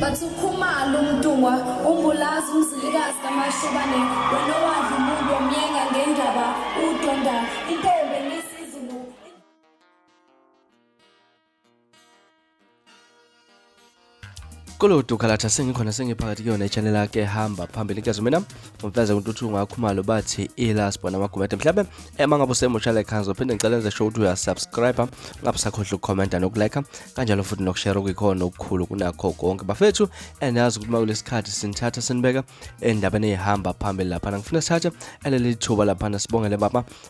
bathi ukhumalo umntungwa umbulazi umzilikazi kamashobane wena owadla umuntu omyenga ngendaba udonda intombi ngesizulu. Kolodu khalatha sengikhona sengiphakathi kuyona ichannel yakhe hamba phambili nkezo mina umfeza uNtuthu ngakhumalo bathi ilasbona amagumede mhlawumbe mangabe usemusha like hanzo phinde ngicela enze show ukuthi uyasubscribe ngabe sakhohle ucomment nokulike kanjalo futhi nokushare okukhona okukhulu kunakho konke bafethu endazi ukuthi makulesikhathi sinithatha sinibeka endabeni ehamba phambili lapha ngifuna sithathe eleli thuba lapha sibongele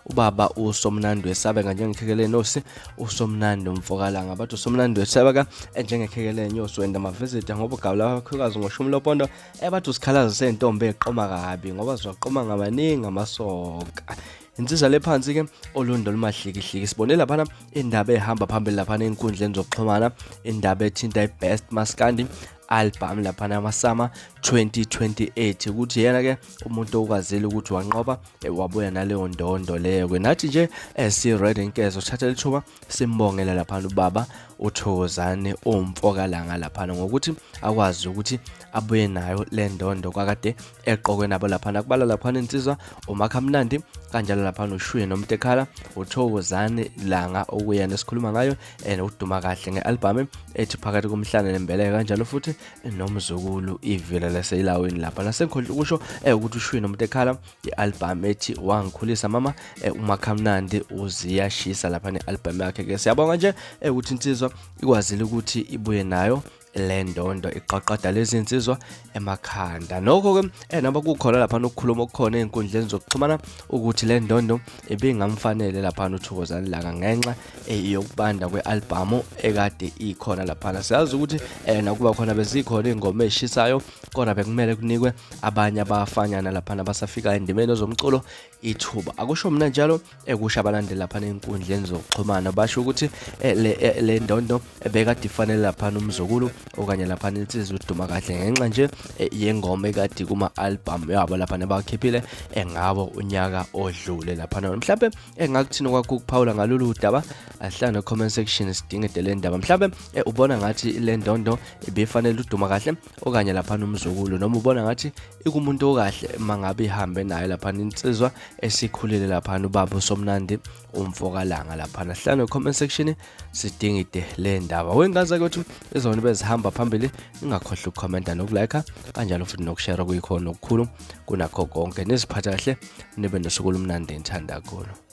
ubaba uSomnandi wesabeka njengekhekele nosi uSomnandi umfokalanga bathi uSomnandi wesabeka njengekhekele inyosi wenda mavisit ngoba ugawula kakhulukazi ngoshumi lopondo bathi usikhalazo sentombi eqoma kabi ngoba zizoqoma ngamaningi amasoka. Insizwa lephansi ke olundo lumahlikihliki sibone lapha indaba ehamba phambili lapha enkundleni zokuxhumana indaba ethinta iBest Maskandi Album lapha namasama 2028 ukuthi yena ke umuntu okwazile ukuthi wanqoba wabuya naleyo ndondo leyo kwenathi nje si ready inkezo thatha lithuba simbongela lapha ubaba uThokozane umfokalanga lapha ngokuthi akwazi ukuthi abuye nayo le ndondo kwakade eqokwe nabo lapha kubala lapha insizwa uMaskandi kanjalo lapha uShwe noMtekhala uThokozane langa okuyena esikhuluma ngayo uduma kahle ngealbum ethi phakathi komhlane nembeleko kanjalo futhi nomzukulu ivila laseyilawini lapha nasenkhohle ukusho ukuthi uShwe noMtekhala ialbum ethi wangikhulisa mama uMaskandi uziyashisa lapha nealbum yakhe ke siyabonga nje ukuthi insizwa ikwazile ukuthi ibuye nayo le ndondo iqaqada lezi insizwa emakhanda nokho ke naba kukhona lapha nokukhuluma okukhona ezinkundleni zokuxhumana ukuthi le ndondo ibingamfanele lapha uThokozane langa ngenxa yokubanda kwealbum ekade ikhona lapha siyazi ukuthi nakuba khona bezikhona ingoma eshisayo kodwa bekumele kunikwe abanye abafanyana lapha nabasafika endimeni zomculo ithuba akusho mina njalo ekusha abalandeli lapha ezinkundleni zokuxhumana basho ukuthi le ndondo bekade ifanele lapha umzukulu okanye lapha insizwa uduma kahle ngenxa nje yengoma ekade kuma album yabo lapha nabakhiphile engabo unyaka odlule lapha mhlawumbe engakuthina kwakho ukuphawula ngalolu daba ahlana comment section sidingide le ndaba mhlawumbe ubona ngathi le ndondo ibifanele uduma kahle okanye lapha umzukulu noma ubona ngathi ikumuntu okahle mangabe ihambe nayo lapha insizwa esikhulile lapha ubaba uSomnandi umfokalanga lapha ahlana comment section sidingide le ndaba wengaza ukuthi izona bezihamba phambili ningakhohle ukucomment nokulike kanjalo futhi nokushare kuyikhona okukhulu kunakho konke nisiphatha kahle nibe nosuku lumnandi ngithanda kakhulu.